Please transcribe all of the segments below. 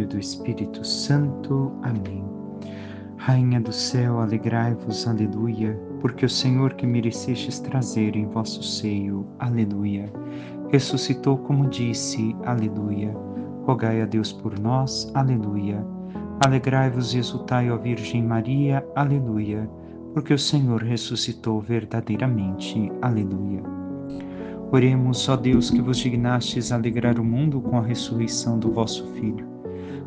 do Espírito Santo. Amém. Rainha do céu, alegrai-vos, aleluia, porque o Senhor que merecestes trazer em vosso seio, aleluia, ressuscitou como disse, aleluia. Rogai a Deus por nós, aleluia. Alegrai-vos e exultai, ó Virgem Maria, aleluia, porque o Senhor ressuscitou verdadeiramente, aleluia. Oremos, ó Deus, que vos dignastes alegrar o mundo com a ressurreição do vosso Filho.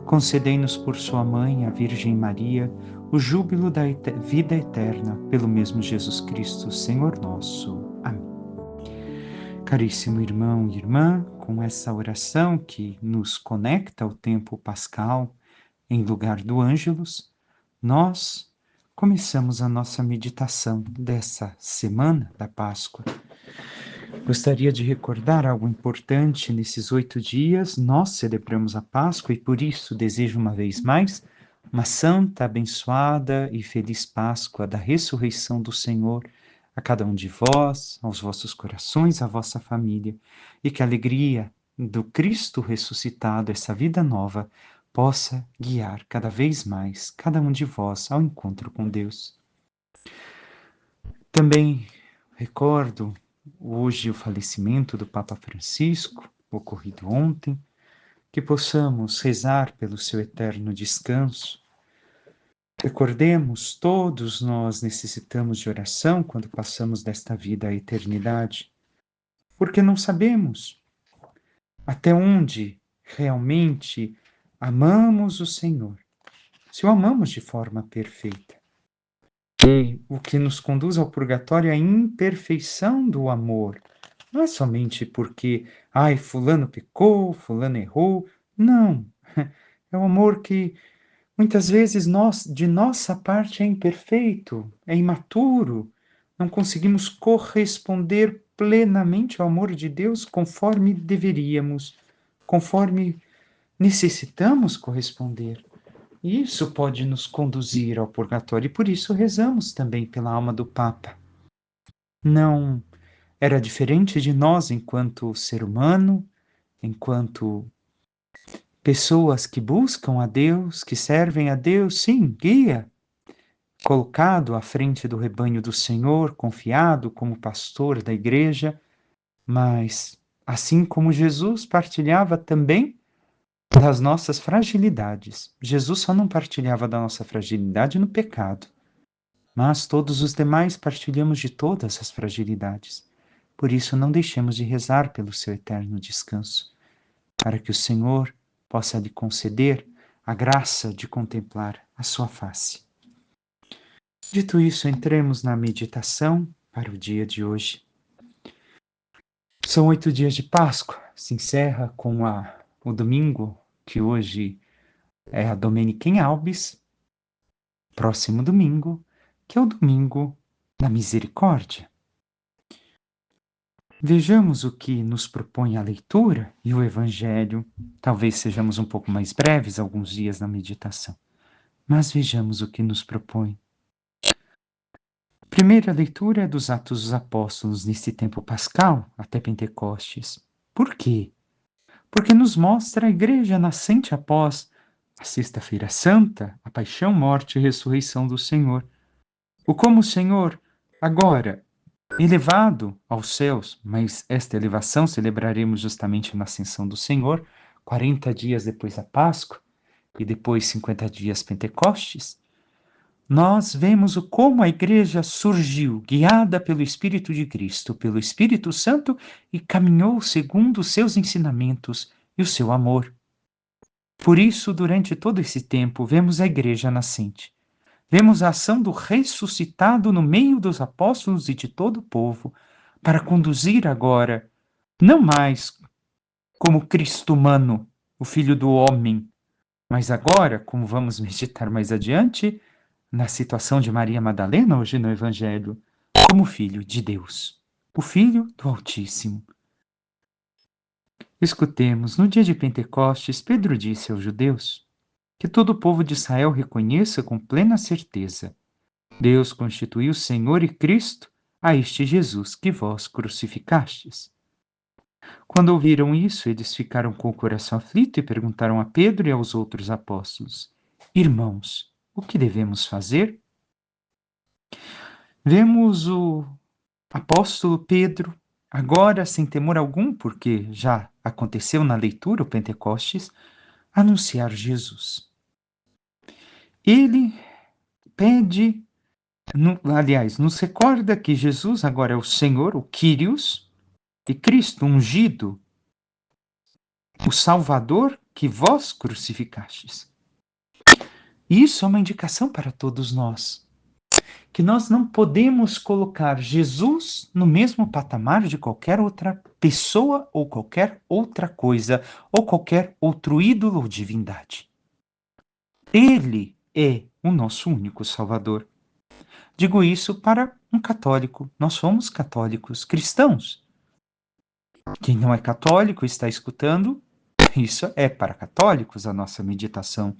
Concedei-nos por sua mãe, a Virgem Maria, o júbilo da vida eterna, pelo mesmo Jesus Cristo, Senhor nosso. Amém. Caríssimo irmão e irmã, com essa oração que nos conecta ao tempo pascal, em lugar do Ângelus, nós começamos a nossa meditação dessa semana da Páscoa. Gostaria de recordar algo importante. Nesses 8 dias, nós celebramos a Páscoa e por isso desejo uma vez mais uma santa, abençoada e feliz Páscoa da ressurreição do Senhor a cada um de vós, aos vossos corações, à vossa família, e que a alegria do Cristo ressuscitado, essa vida nova, possa guiar cada vez mais cada um de vós ao encontro com Deus. Também recordo hoje o falecimento do Papa Francisco, ocorrido ontem, que possamos rezar pelo seu eterno descanso. Recordemos, todos nós necessitamos de oração quando passamos desta vida à eternidade, porque não sabemos até onde realmente amamos o Senhor, se o amamos de forma perfeita. E o que nos conduz ao purgatório é a imperfeição do amor. Não é somente porque, fulano pecou, fulano errou. Não. É o amor que muitas vezes de nossa parte é imperfeito, é imaturo. Não conseguimos corresponder plenamente ao amor de Deus conforme deveríamos, conforme necessitamos corresponder. Isso pode nos conduzir ao purgatório e por isso rezamos também pela alma do Papa. Não era diferente de nós enquanto ser humano, enquanto pessoas que buscam a Deus, que servem a Deus, sim, guia, colocado à frente do rebanho do Senhor, confiado como pastor da igreja, mas assim como Jesus partilhava também das nossas fragilidades. Jesus só não partilhava da nossa fragilidade no pecado, mas todos os demais partilhamos de todas as fragilidades. Por isso, não deixemos de rezar pelo seu eterno descanso, para que o Senhor possa lhe conceder a graça de contemplar a sua face. Dito isso, entremos na meditação para o dia de hoje. São 8 dias de Páscoa, se encerra com o domingo, que hoje é a Dominiquem Albis, próximo domingo, que é o domingo da misericórdia. Vejamos o que nos propõe a leitura e o Evangelho. Talvez sejamos um pouco mais breves alguns dias na meditação, mas vejamos o que nos propõe. A primeira leitura é dos Atos dos Apóstolos neste tempo pascal, até Pentecostes. Por quê? Porque nos mostra a igreja nascente após a Sexta-feira Santa, a paixão, morte e ressurreição do Senhor. O como o Senhor, agora, elevado aos céus, mas esta elevação celebraremos justamente na ascensão do Senhor, 40 dias depois da Páscoa, e depois 50 dias Pentecostes, nós vemos o como a igreja surgiu, guiada pelo Espírito de Cristo, pelo Espírito Santo, e caminhou segundo os seus ensinamentos e o seu amor. Por isso, durante todo esse tempo, vemos a igreja nascente. Vemos a ação do ressuscitado no meio dos apóstolos e de todo o povo, para conduzir agora, não mais como Cristo humano, o Filho do homem, mas agora, como vamos meditar mais adiante, na situação de Maria Madalena, hoje no Evangelho, como Filho de Deus, o Filho do Altíssimo. Escutemos, no dia de Pentecostes, Pedro disse aos judeus que todo o povo de Israel reconheça com plena certeza: Deus constituiu Senhor e Cristo a este Jesus que vós crucificastes. Quando ouviram isso, eles ficaram com o coração aflito e perguntaram a Pedro e aos outros apóstolos: Irmãos, o que devemos fazer? Vemos o apóstolo Pedro, agora sem temor algum, porque já aconteceu na leitura o Pentecostes, anunciar Jesus. Ele pede, aliás, nos recorda que Jesus agora é o Senhor, o Kyrios, e Cristo ungido, o Salvador que vós crucificastes. Isso é uma indicação para todos nós, que nós não podemos colocar Jesus no mesmo patamar de qualquer outra pessoa ou qualquer outra coisa ou qualquer outro ídolo ou divindade. Ele é o nosso único Salvador. Digo isso para um católico. Nós somos católicos cristãos. Quem não é católico está escutando, isso é para católicos a nossa meditação.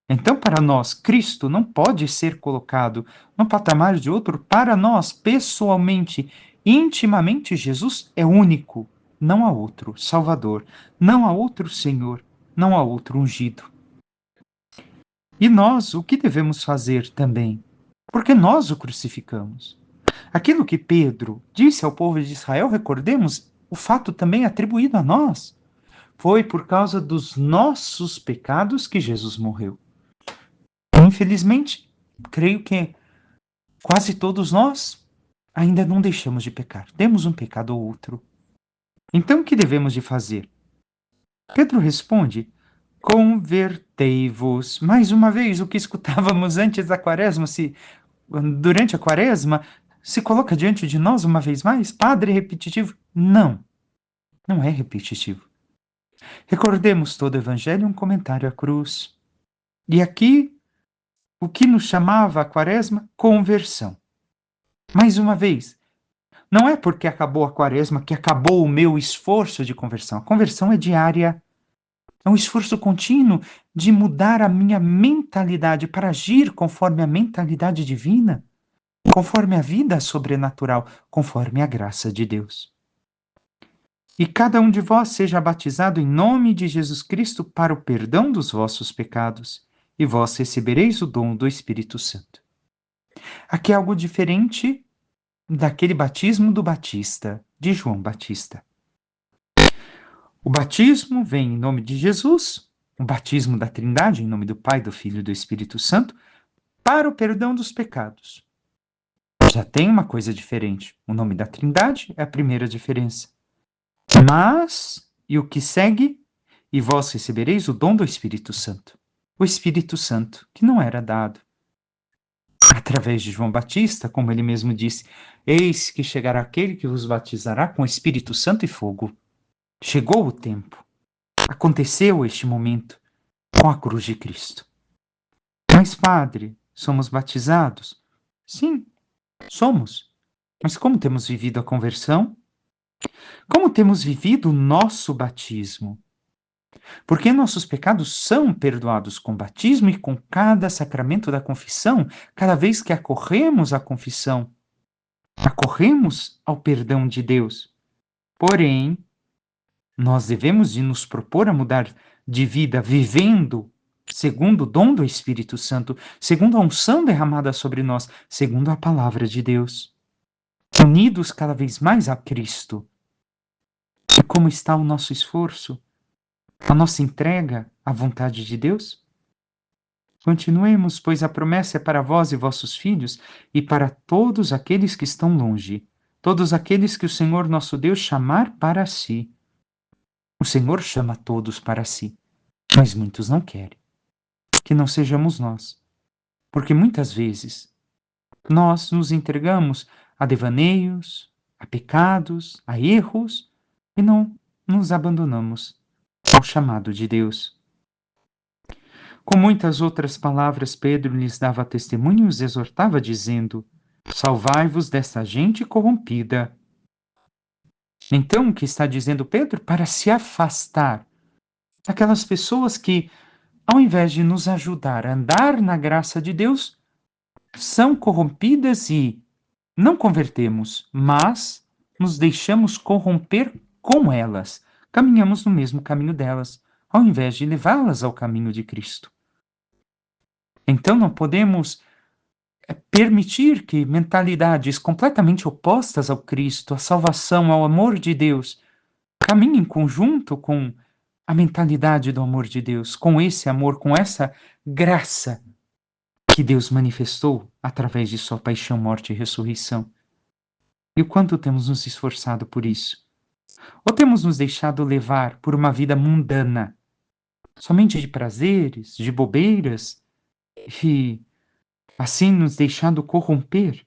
Então, para nós, Cristo não pode ser colocado no patamar de outro. Para nós, pessoalmente, intimamente, Jesus é único. Não há outro Salvador, não há outro Senhor, não há outro ungido. E nós, o que devemos fazer também? Porque nós o crucificamos. Aquilo que Pedro disse ao povo de Israel, recordemos, o fato também atribuído a nós. Foi por causa dos nossos pecados que Jesus morreu. Infelizmente, creio que quase todos nós ainda não deixamos de pecar. Temos um pecado ou outro. Então, o que devemos de fazer? Pedro responde: convertei-vos. Mais uma vez, o que escutávamos antes da quaresma, durante a quaresma, se coloca diante de nós uma vez mais? Padre repetitivo? Não, não é repetitivo. Recordemos todo o evangelho um comentário à cruz. E aqui, o que nos chamava a quaresma? Conversão. Mais uma vez, não é porque acabou a quaresma que acabou o meu esforço de conversão. A conversão é diária. É um esforço contínuo de mudar a minha mentalidade para agir conforme a mentalidade divina, conforme a vida sobrenatural, conforme a graça de Deus. E cada um de vós seja batizado em nome de Jesus Cristo para o perdão dos vossos pecados, e vós recebereis o dom do Espírito Santo. Aqui é algo diferente daquele batismo do Batista, de João Batista. O batismo vem em nome de Jesus, o batismo da Trindade, em nome do Pai, do Filho e do Espírito Santo, para o perdão dos pecados. Já tem uma coisa diferente. O nome da Trindade é a primeira diferença. Mas, e o que segue? E vós recebereis o dom do Espírito Santo. O Espírito Santo, que não era dado através de João Batista, como ele mesmo disse: eis que chegará aquele que vos batizará com Espírito Santo e fogo. Chegou o tempo. Aconteceu este momento com a cruz de Cristo. Mas, Padre, somos batizados? Sim, somos. Mas como temos vivido a conversão? Como temos vivido o nosso batismo? Porque nossos pecados são perdoados com batismo e com cada sacramento da confissão, cada vez que acorremos à confissão, acorremos ao perdão de Deus. Porém, nós devemos de nos propor a mudar de vida vivendo segundo o dom do Espírito Santo, segundo a unção derramada sobre nós, segundo a palavra de Deus, unidos cada vez mais a Cristo. E como está o nosso esforço? A nossa entrega à vontade de Deus? Continuemos, pois a promessa é para vós e vossos filhos e para todos aqueles que estão longe, todos aqueles que o Senhor nosso Deus chamar para si. O Senhor chama todos para si, mas muitos não querem. Que não sejamos nós, porque muitas vezes nós nos entregamos a devaneios, a pecados, a erros e não nos abandonamos ao chamado de Deus. Com muitas outras palavras, Pedro lhes dava testemunho e os exortava, dizendo: salvai-vos desta gente corrompida. Então, o que está dizendo Pedro? Para se afastar daquelas pessoas que, ao invés de nos ajudar a andar na graça de Deus, são corrompidas e não convertemos, mas nos deixamos corromper com elas, caminhamos no mesmo caminho delas, ao invés de levá-las ao caminho de Cristo. Então não podemos permitir que mentalidades completamente opostas ao Cristo, à salvação, ao amor de Deus, caminhem em conjunto com a mentalidade do amor de Deus, com esse amor, com essa graça que Deus manifestou através de sua paixão, morte e ressurreição. E o quanto temos nos esforçado por isso? Ou temos nos deixado levar por uma vida mundana, somente de prazeres, de bobeiras, e assim nos deixado corromper?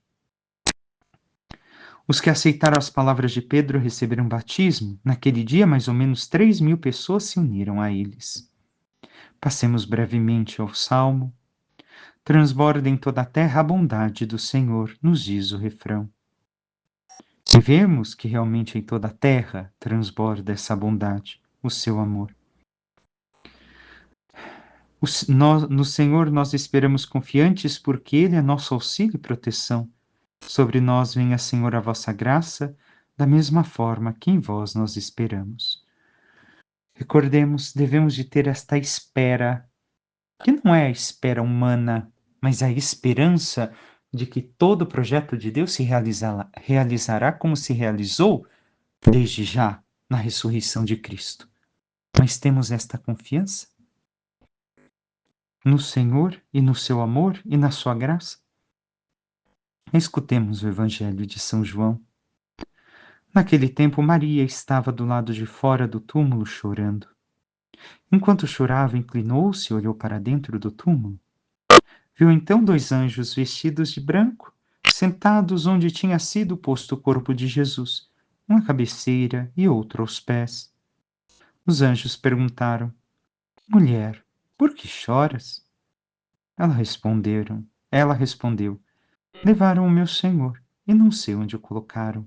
Os que aceitaram as palavras de Pedro receberam batismo. Naquele dia, mais ou menos 3.000 pessoas se uniram a eles. Passemos brevemente ao Salmo. Transborda em toda a terra a bondade do Senhor, nos diz o refrão. E vemos que realmente em toda a terra transborda essa bondade, o seu amor. No Senhor nós esperamos confiantes, porque Ele é nosso auxílio e proteção. Sobre nós venha, Senhor, a vossa graça, da mesma forma que em vós nós esperamos. Recordemos, devemos de ter esta espera, que não é a espera humana, mas a esperança de que todo o projeto de Deus se realizará como se realizou desde já na ressurreição de Cristo. Mas temos esta confiança no Senhor e no seu amor e na sua graça? Escutemos o Evangelho de São João. Naquele tempo, Maria estava do lado de fora do túmulo chorando. Enquanto chorava, inclinou-se e olhou para dentro do túmulo. Viu então 2 anjos vestidos de branco, sentados onde tinha sido posto o corpo de Jesus, um à cabeceira e outro aos pés. Os anjos perguntaram: Mulher, por que choras? Ela respondeu: Levaram o meu Senhor, e não sei onde o colocaram.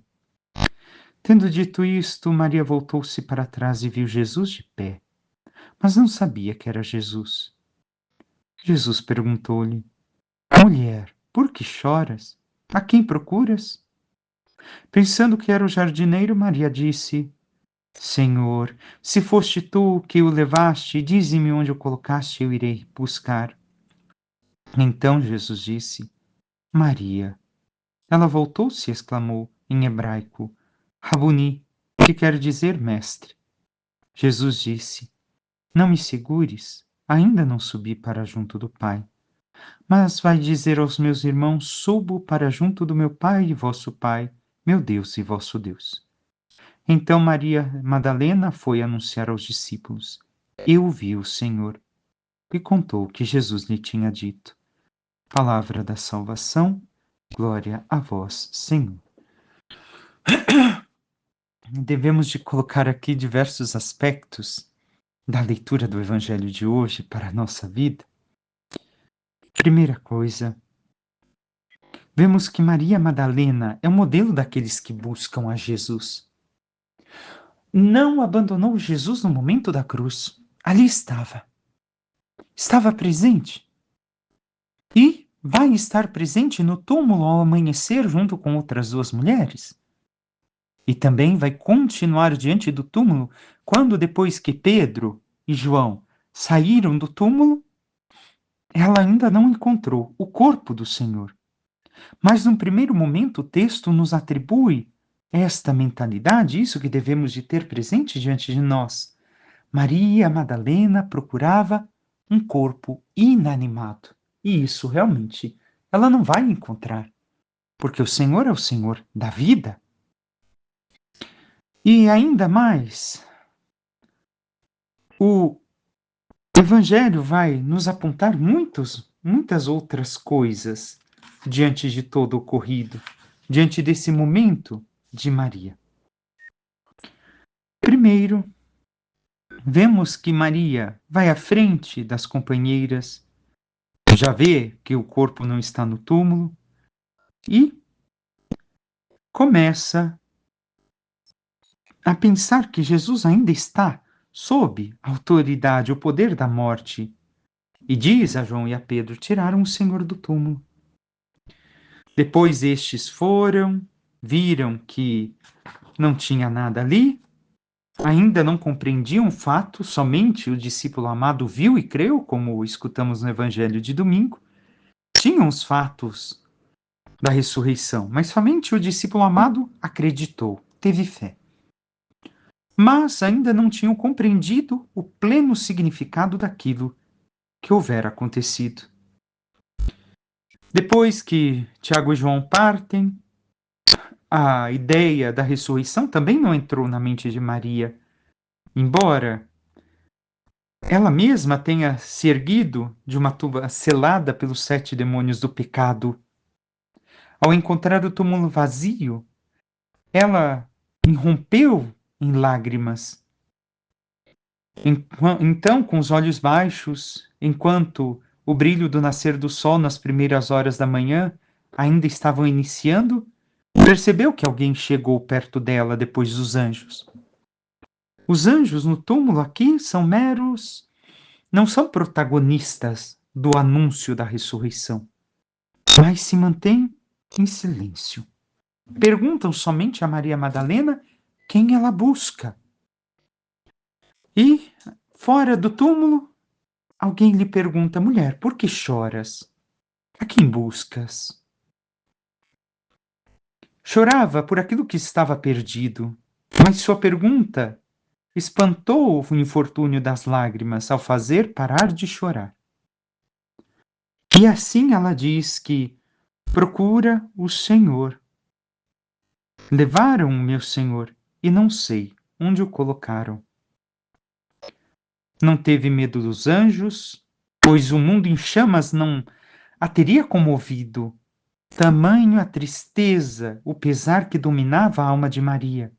Tendo dito isto, Maria voltou-se para trás e viu Jesus de pé, mas não sabia que era Jesus. Jesus perguntou-lhe: Mulher, por que choras? A quem procuras? Pensando que era o jardineiro, Maria disse: Senhor, se foste tu que o levaste, dize-me onde o colocaste, eu irei buscar. Então Jesus disse: Maria. Ela voltou-se e exclamou, em hebraico, Rabuni, que quer dizer mestre. Jesus disse: Não me segures, ainda não subi para junto do Pai. Mas vai dizer aos meus irmãos: Subo para junto do meu Pai e vosso Pai, meu Deus e vosso Deus. Então Maria Madalena foi anunciar aos discípulos: Eu vi o Senhor, e contou o que Jesus lhe tinha dito. Palavra da salvação, glória a vós, Senhor. Devemos de colocar aqui diversos aspectos da leitura do Evangelho de hoje para a nossa vida. Primeira coisa, vemos que Maria Madalena é o modelo daqueles que buscam a Jesus. Não abandonou Jesus no momento da cruz. Ali estava. Estava presente. E vai estar presente no túmulo ao amanhecer junto com outras 2 mulheres. E também vai continuar diante do túmulo quando, depois que Pedro e João saíram do túmulo, ela ainda não encontrou o corpo do Senhor. Mas, num primeiro momento, o texto nos atribui esta mentalidade, isso que devemos de ter presente diante de nós. Maria Madalena procurava um corpo inanimado. E isso realmente ela não vai encontrar, porque o Senhor é o Senhor da vida. E ainda mais, o Evangelho vai nos apontar muitas outras coisas diante de todo o ocorrido, diante desse momento de Maria. Primeiro, vemos que Maria vai à frente das companheiras, já vê que o corpo não está no túmulo e começa a pensar que Jesus ainda está sob a autoridade, o poder da morte. E diz a João e a Pedro: tiraram o Senhor do túmulo. Depois estes foram, viram que não tinha nada ali, ainda não compreendiam o fato, somente o discípulo amado viu e creu, como escutamos no Evangelho de domingo. Tinham os fatos da ressurreição, mas somente o discípulo amado acreditou, teve fé. Mas ainda não tinham compreendido o pleno significado daquilo que houvera acontecido. Depois que Tiago e João partem, a ideia da ressurreição também não entrou na mente de Maria, embora ela mesma tenha se erguido de uma tumba selada pelos 7 demônios do pecado. Ao encontrar o túmulo vazio, ela irrompeu em lágrimas. Então, com os olhos baixos, enquanto o brilho do nascer do sol nas primeiras horas da manhã ainda estavam iniciando, percebeu que alguém chegou perto dela depois dos anjos. Os anjos no túmulo aqui são não são protagonistas do anúncio da ressurreição, mas se mantêm em silêncio. Perguntam somente a Maria Madalena quem ela busca. E, fora do túmulo, alguém lhe pergunta: mulher, por que choras? A quem buscas? Chorava por aquilo que estava perdido, mas sua pergunta espantou o infortúnio das lágrimas ao fazer parar de chorar. E assim ela diz que procura o Senhor. Levaram o meu Senhor e não sei onde o colocaram. Não teve medo dos anjos, pois o mundo em chamas não a teria comovido. Tamanho a tristeza, o pesar que dominava a alma de Maria.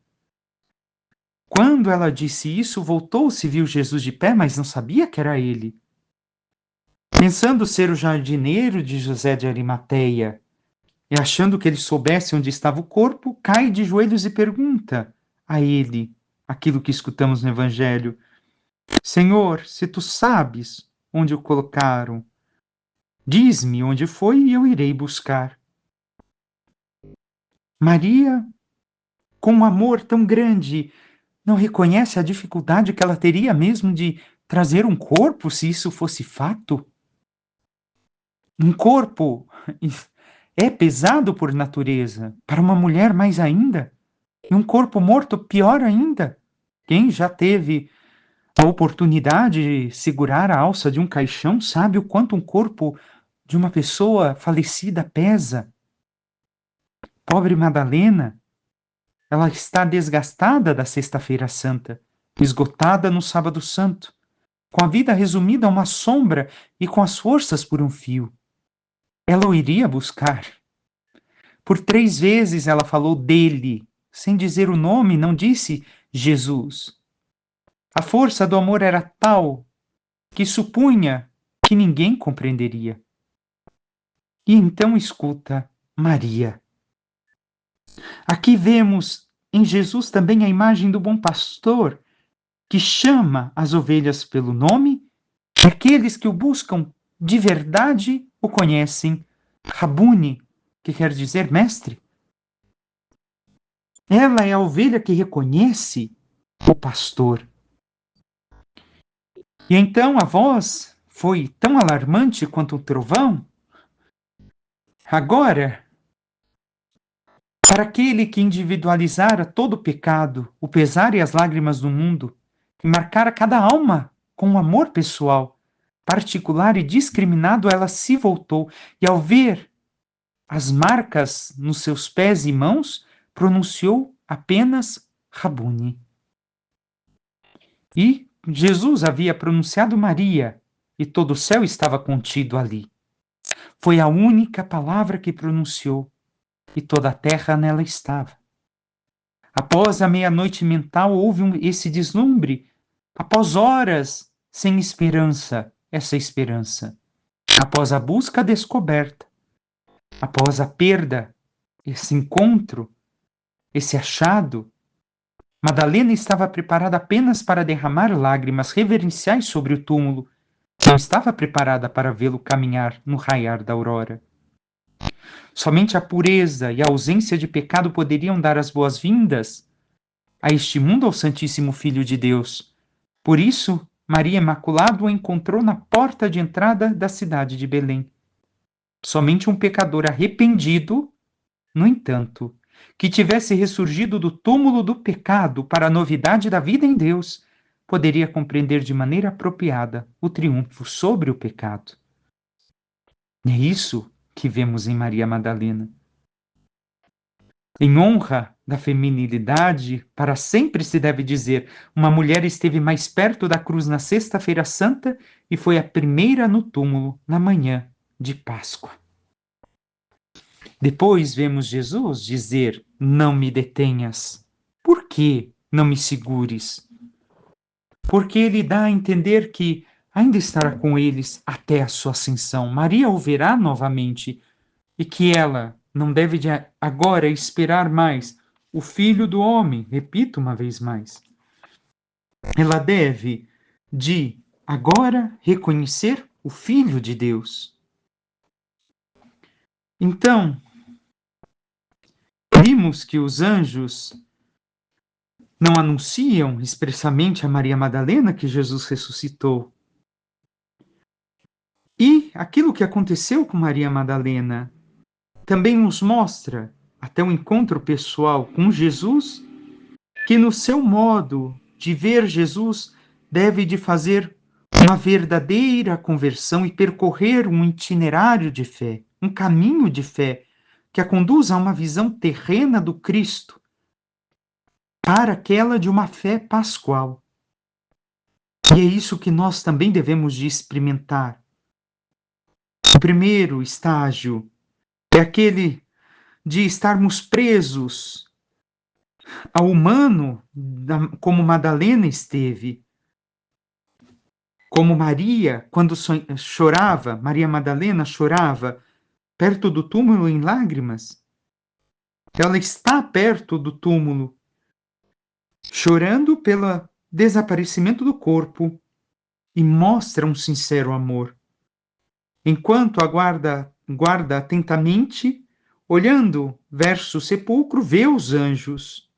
Quando ela disse isso, voltou-se e viu Jesus de pé, mas não sabia que era ele. Pensando ser o jardineiro de José de Arimateia, e achando que ele soubesse onde estava o corpo, cai de joelhos e pergunta a ele aquilo que escutamos no Evangelho: Senhor, se tu sabes onde o colocaram, diz-me onde foi e eu irei buscar. Maria, com um amor tão grande, não reconhece a dificuldade que ela teria mesmo de trazer um corpo, se isso fosse fato? Um corpo é pesado por natureza, para uma mulher mais ainda, e um corpo morto pior ainda. Quem já teve a oportunidade de segurar a alça de um caixão sabe o quanto um corpo de uma pessoa falecida pesa. Pobre Madalena, ela está desgastada da Sexta-feira Santa, esgotada no Sábado Santo, com a vida resumida a uma sombra e com as forças por um fio. Ela o iria buscar. Por 3 vezes ela falou dele, sem dizer o nome, não disse Jesus. A força do amor era tal que supunha que ninguém compreenderia. E então escuta Maria. Aqui vemos em Jesus também a imagem do bom pastor, que chama as ovelhas pelo nome, e aqueles que o buscam de verdade o conhecem. Rabuni, que quer dizer mestre. Ela é a ovelha que reconhece o pastor. E então a voz foi tão alarmante quanto o trovão. Agora, para aquele que individualizara todo o pecado, o pesar e as lágrimas do mundo, e marcara cada alma com um amor pessoal, particular e discriminado, ela se voltou e, ao ver as marcas nos seus pés e mãos, pronunciou apenas Rabuni. E Jesus havia pronunciado Maria, e todo o céu estava contido ali. Foi a única palavra que pronunciou, e toda a terra nela estava. Após a meia-noite mental, houve esse deslumbre. Após horas sem esperança, essa esperança. Após a busca, a descoberta. Após a perda, esse encontro, esse achado, Madalena estava preparada apenas para derramar lágrimas reverenciais sobre o túmulo. Não estava preparada para vê-lo caminhar no raiar da aurora. Somente a pureza e a ausência de pecado poderiam dar as boas-vindas a este mundo ao Santíssimo Filho de Deus. Por isso, Maria Imaculada o encontrou na porta de entrada da cidade de Belém. Somente um pecador arrependido, no entanto, que tivesse ressurgido do túmulo do pecado para a novidade da vida em Deus, poderia compreender de maneira apropriada o triunfo sobre o pecado. É isso que vemos em Maria Madalena. Em honra da feminilidade, para sempre se deve dizer, uma mulher esteve mais perto da cruz na Sexta-feira Santa e foi a primeira no túmulo na manhã de Páscoa. Depois vemos Jesus dizer: não me detenhas. Por que não me segures? Porque ele dá a entender que ainda estará com eles até a sua ascensão. Maria o verá novamente e que ela não deve de agora esperar mais o Filho do Homem, repito uma vez mais. Ela deve de agora reconhecer o Filho de Deus. Então, vimos que os anjos não anunciam expressamente a Maria Madalena que Jesus ressuscitou. E aquilo que aconteceu com Maria Madalena também nos mostra, até o encontro pessoal com Jesus, que no seu modo de ver Jesus deve de fazer uma verdadeira conversão e percorrer um itinerário de fé, um caminho de fé que a conduz a uma visão terrena do Cristo, para aquela de uma fé pascual. E é isso que nós também devemos de experimentar. O primeiro estágio é aquele de estarmos presos ao humano, como Madalena esteve, como Maria, quando chorava, Maria Madalena chorava perto do túmulo em lágrimas. Ela está perto do túmulo, chorando pelo desaparecimento do corpo e mostra um sincero amor. Enquanto guarda atentamente, olhando verso o sepulcro, vê os anjos.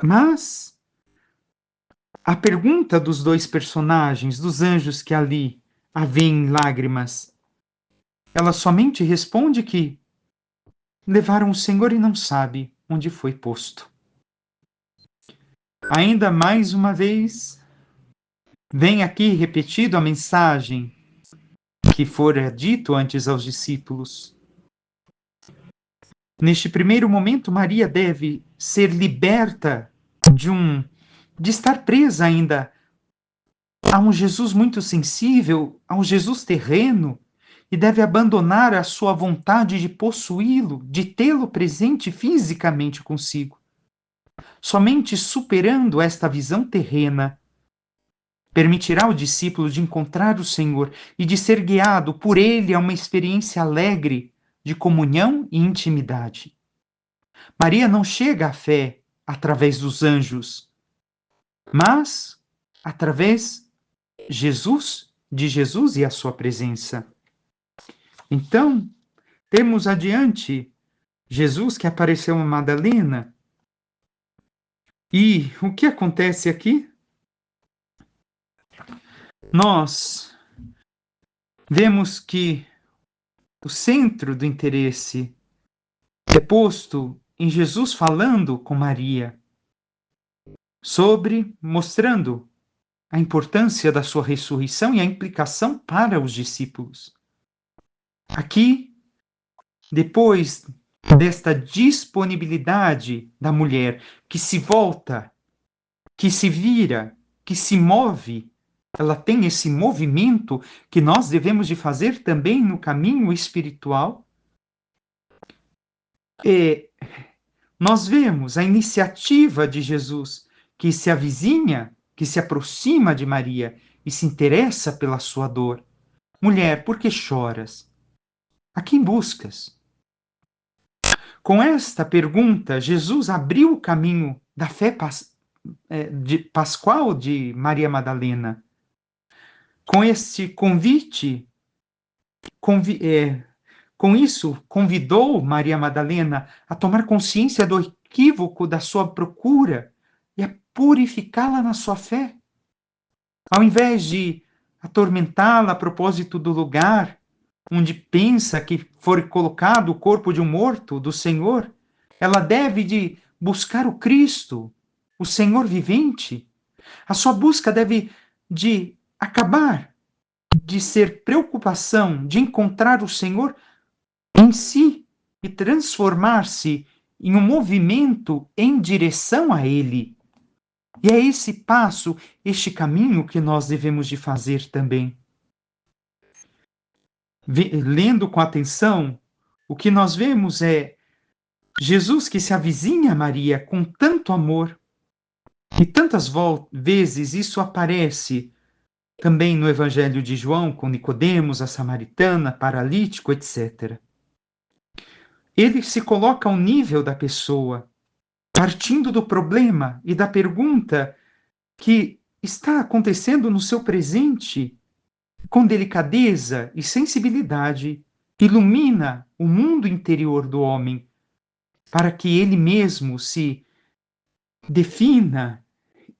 Mas a pergunta dos dois personagens, dos anjos que ali a veem em lágrimas, ela somente responde que levaram o Senhor e não sabe onde foi posto. Ainda mais uma vez, vem aqui repetido a mensagem que fora dito antes aos discípulos. Neste primeiro momento, Maria deve ser liberta de estar presa ainda a um Jesus muito sensível, a um Jesus terreno, e deve abandonar a sua vontade de possuí-lo, de tê-lo presente fisicamente consigo. Somente superando esta visão terrena, permitirá ao discípulo de encontrar o Senhor e de ser guiado por ele a uma experiência alegre de comunhão e intimidade. Maria não chega à fé através dos anjos, mas através de Jesus e a sua presença. Então, temos adiante Jesus que apareceu a Madalena. E o que acontece aqui? Nós vemos que o centro do interesse é posto em Jesus falando com Maria mostrando a importância da sua ressurreição e a implicação para os discípulos. Aqui, depois desta disponibilidade da mulher que se volta, que se vira, que se move, ela tem esse movimento que nós devemos de fazer também no caminho espiritual. E nós vemos a iniciativa de Jesus que se avizinha, que se aproxima de Maria e se interessa pela sua dor. Mulher, por que choras? A quem buscas? Com esta pergunta, Jesus abriu o caminho da fé pascual de Maria Madalena. Com este convite, com isso, convidou Maria Madalena a tomar consciência equívoco da sua procura e a purificá-la na sua fé. Ao invés de atormentá-la a propósito do lugar onde pensa que foi colocado o corpo de um morto, do Senhor, ela deve de buscar o Cristo, o Senhor vivente. A sua busca deve de acabar de ser preocupação de encontrar o Senhor em si e transformar-se em um movimento em direção a Ele. E é esse passo, este caminho que nós devemos de fazer também. Lendo com atenção, o que nós vemos é Jesus que se avizinha a Maria com tanto amor. E tantas vezes isso aparece também no Evangelho de João, com Nicodemos, a samaritana, paralítico, etc. Ele se coloca ao nível da pessoa, partindo do problema e da pergunta que está acontecendo no seu presente, com delicadeza e sensibilidade, ilumina o mundo interior do homem, para que ele mesmo se defina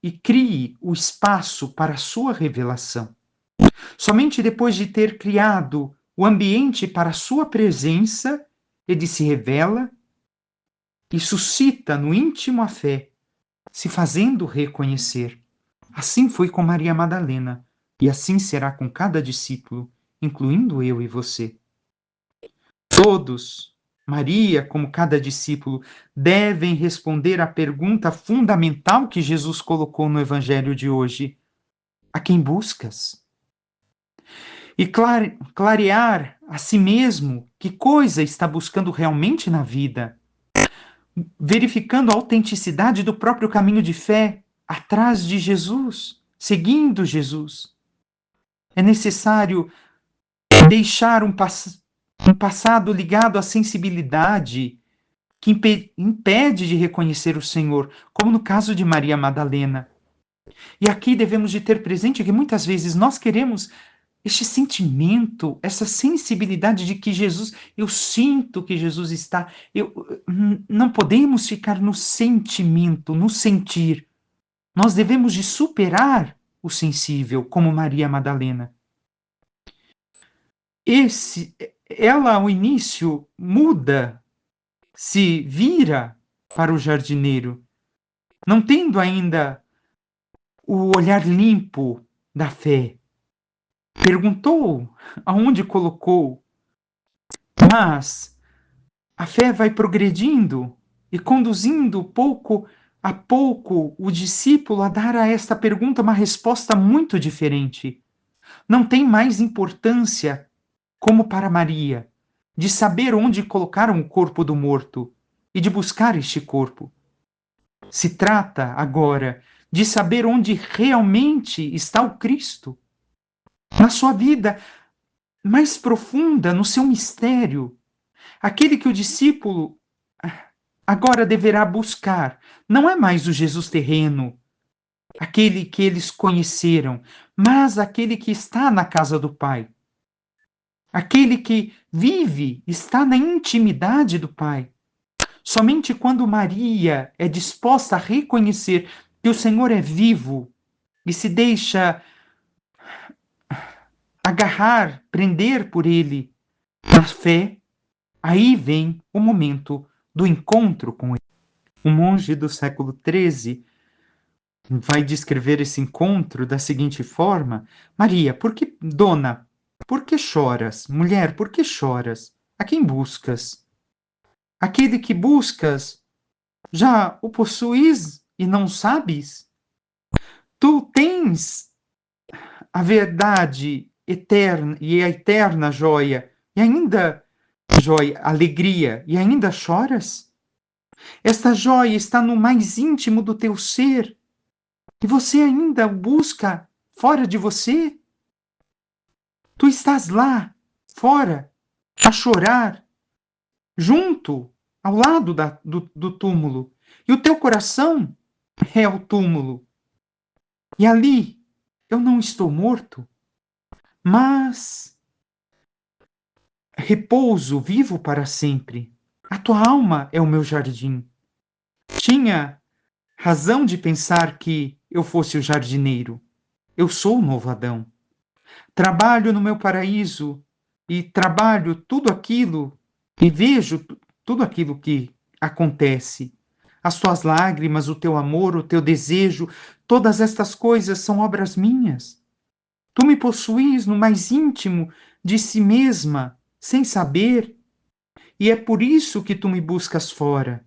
e crie o espaço para a sua revelação. Somente depois de ter criado o ambiente para a sua presença, ele se revela e suscita no íntimo a fé, se fazendo reconhecer. Assim foi com Maria Madalena, e assim será com cada discípulo, incluindo eu e você. Todos, Maria, como cada discípulo, devem responder à pergunta fundamental que Jesus colocou no Evangelho de hoje: a quem buscas? E clarear a si mesmo que coisa está buscando realmente na vida, verificando a autenticidade do próprio caminho de fé atrás de Jesus, seguindo Jesus. É necessário deixar um passado ligado à sensibilidade que impede de reconhecer o Senhor, como no caso de Maria Madalena. E aqui devemos de ter presente que muitas vezes nós queremos este sentimento, essa sensibilidade de que Jesus, eu sinto que Jesus está, não podemos ficar no sentimento, no sentir. Nós devemos de superar o sensível, como Maria Madalena. Ela ao início muda, se vira para o jardineiro, não tendo ainda o olhar limpo da fé. Perguntou aonde colocou, mas a fé vai progredindo e conduzindo pouco a pouco o discípulo a dar a esta pergunta uma resposta muito diferente. Não tem mais importância, como para Maria, de saber onde colocaram o corpo do morto e de buscar este corpo. Se trata agora de saber onde realmente está o Cristo, na sua vida mais profunda, no seu mistério, aquele que o discípulo agora deverá buscar. Não é mais o Jesus terreno, aquele que eles conheceram, mas aquele que está na casa do Pai. Aquele que vive, está na intimidade do Pai. Somente quando Maria é disposta a reconhecer que o Senhor é vivo e se deixa agarrar, prender por ele na fé, aí vem o momento do encontro com ele. Um monge do século XIII vai descrever esse encontro da seguinte forma: Maria, por que choras? Mulher, por que choras? A quem buscas? Aquele que buscas, já o possuis e não sabes? Tu tens a verdade eterna e a eterna joia, e ainda joia, alegria, e ainda choras? Esta joia está no mais íntimo do teu ser, e você ainda busca fora de você? Tu estás lá, fora, a chorar, junto, ao lado do túmulo, e o teu coração é o túmulo. E ali eu não estou morto, mas repouso, vivo para sempre. A tua alma é o meu jardim. tinha razão de pensar que eu fosse o jardineiro. Eu sou o novo Adão. Trabalho no meu paraíso e trabalho tudo aquilo e vejo tudo aquilo que acontece. As tuas lágrimas, o teu amor, o teu desejo, todas estas coisas são obras minhas. Tu me possuis no mais íntimo de si mesma, sem saber, e é por isso que tu me buscas fora.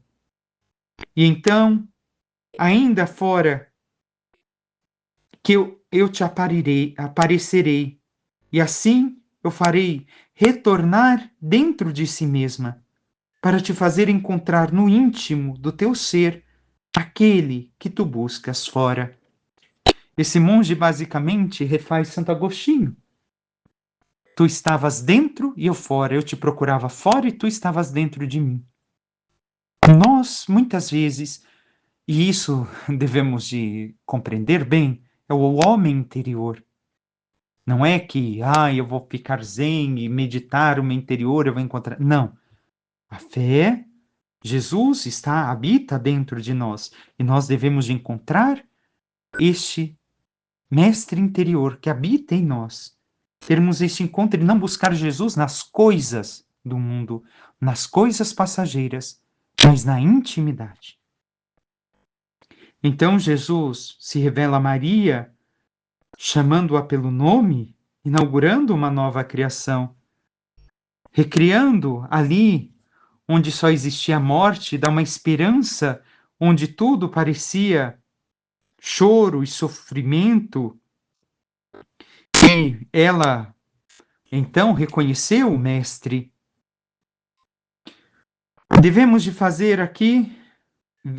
E então, ainda fora, que eu te aparecerei, e assim eu farei retornar dentro de si mesma, para te fazer encontrar no íntimo do teu ser aquele que tu buscas fora. Esse monge basicamente refaz Santo Agostinho. Tu estavas dentro e eu fora, eu te procurava fora e tu estavas dentro de mim. Nós, muitas vezes, e isso devemos de compreender bem, é o homem interior. Não é que, eu vou ficar zen e meditar o meu interior, eu vou encontrar. Não. A fé, Jesus habita dentro de nós e nós devemos de encontrar este mestre interior que habita em nós. Termos este encontro e não buscar Jesus nas coisas do mundo, nas coisas passageiras, mas na intimidade. Então Jesus se revela a Maria, chamando-a pelo nome, inaugurando uma nova criação, recriando ali onde só existia a morte, dá uma esperança onde tudo parecia choro e sofrimento. E ela então reconheceu o Mestre. Devemos de fazer aqui,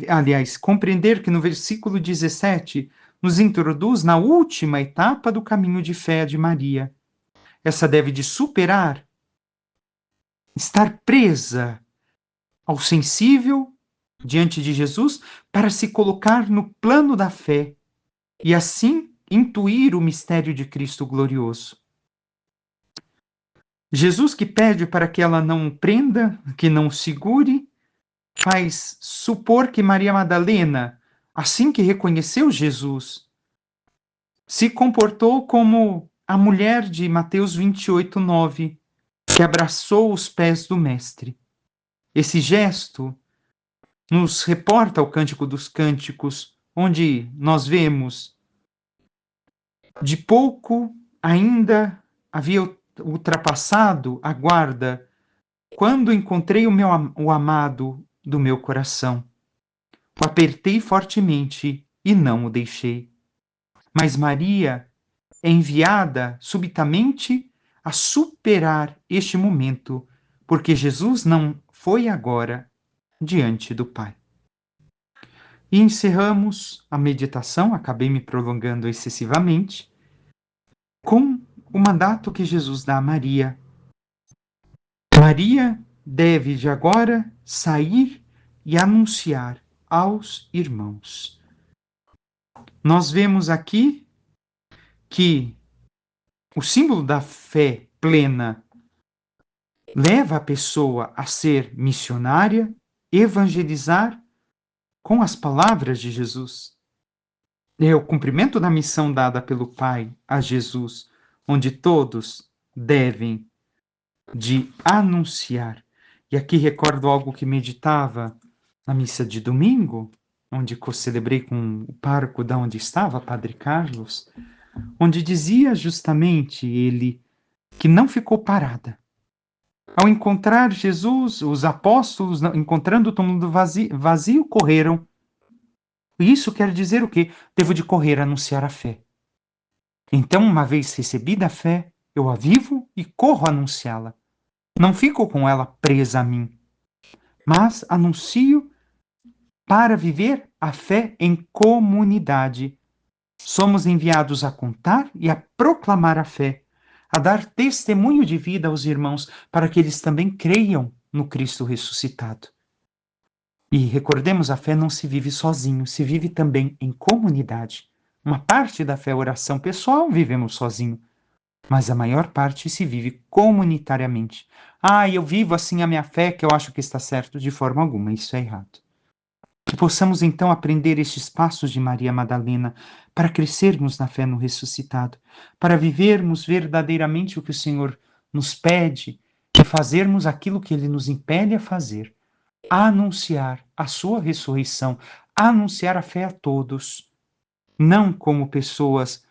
aliás, compreender que no versículo 17 nos introduz na última etapa do caminho de fé de Maria. Essa deve de superar, estar presa ao sensível diante de Jesus para se colocar no plano da fé e assim intuir o mistério de Cristo glorioso. Jesus que pede para que ela não prenda, que não segure, faz supor que Maria Madalena, assim que reconheceu Jesus, se comportou como a mulher de Mateus 28:9, que abraçou os pés do Mestre. Esse gesto nos reporta ao Cântico dos Cânticos, onde nós vemos: de pouco ainda havia ultrapassado a guarda quando encontrei o amado do meu coração. O apertei fortemente e não o deixei. Mas Maria é enviada subitamente a superar este momento, porque Jesus não foi agora diante do Pai. E encerramos a meditação, acabei me prolongando excessivamente, com o mandato que Jesus dá a Maria. Maria deve de agora sair e anunciar aos irmãos. Nós vemos aqui que o símbolo da fé plena leva a pessoa a ser missionária, evangelizar com as palavras de Jesus. É o cumprimento da missão dada pelo Pai a Jesus, onde todos devem de anunciar. E aqui recordo algo que meditava na missa de domingo, onde celebrei com o pároco da onde estava, Padre Carlos, onde dizia justamente ele que não ficou parada. Ao encontrar Jesus, os apóstolos, encontrando o túmulo vazio, correram. Isso quer dizer o quê? Devo de correr a anunciar a fé. Então, uma vez recebida a fé, eu a vivo e corro a anunciá-la. Não fico com ela presa a mim, mas anuncio para viver a fé em comunidade. Somos enviados a contar e a proclamar a fé, a dar testemunho de vida aos irmãos, para que eles também creiam no Cristo ressuscitado. E recordemos, a fé não se vive sozinho, se vive também em comunidade. Uma parte da fé é oração pessoal, vivemos sozinho, mas a maior parte se vive comunitariamente. Eu vivo assim a minha fé que eu acho que está certo, de forma alguma, isso é errado. Que possamos então aprender estes passos de Maria Madalena para crescermos na fé no ressuscitado, para vivermos verdadeiramente o que o Senhor nos pede e fazermos aquilo que Ele nos impele a fazer, a anunciar a sua ressurreição, a anunciar a fé a todos, não como pessoas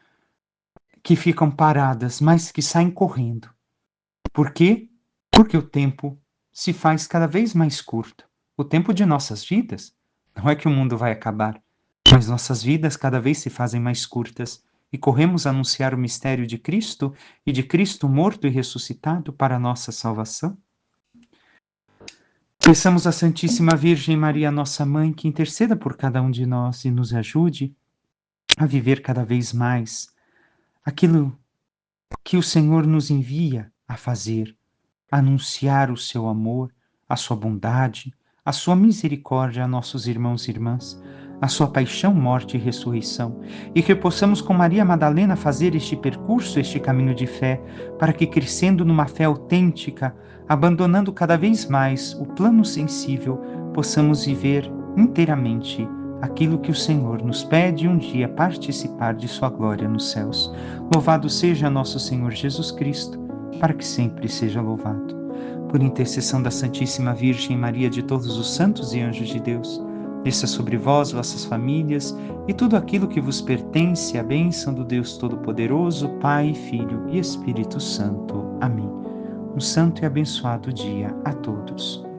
que ficam paradas, mas que saem correndo. Por quê? Porque o tempo se faz cada vez mais curto. O tempo de nossas vidas. Não é que o mundo vai acabar, mas nossas vidas cada vez se fazem mais curtas e corremos a anunciar o mistério de Cristo e de Cristo morto e ressuscitado para a nossa salvação. Peçamos à Santíssima Virgem Maria, nossa mãe, que interceda por cada um de nós e nos ajude a viver cada vez mais aquilo que o Senhor nos envia a fazer, anunciar o seu amor, a sua bondade, a sua misericórdia a nossos irmãos e irmãs, a sua paixão, morte e ressurreição, e que possamos com Maria Madalena fazer este percurso, este caminho de fé, para que crescendo numa fé autêntica, abandonando cada vez mais o plano sensível, possamos viver inteiramente aquilo que o Senhor nos pede um dia participar de sua glória nos céus. Louvado seja nosso Senhor Jesus Cristo, para que sempre seja louvado. Por intercessão da Santíssima Virgem Maria, de todos os santos e anjos de Deus, desça sobre vós, vossas famílias e tudo aquilo que vos pertence, a bênção do Deus Todo-Poderoso, Pai, Filho e Espírito Santo. Amém. Um santo e abençoado dia a todos.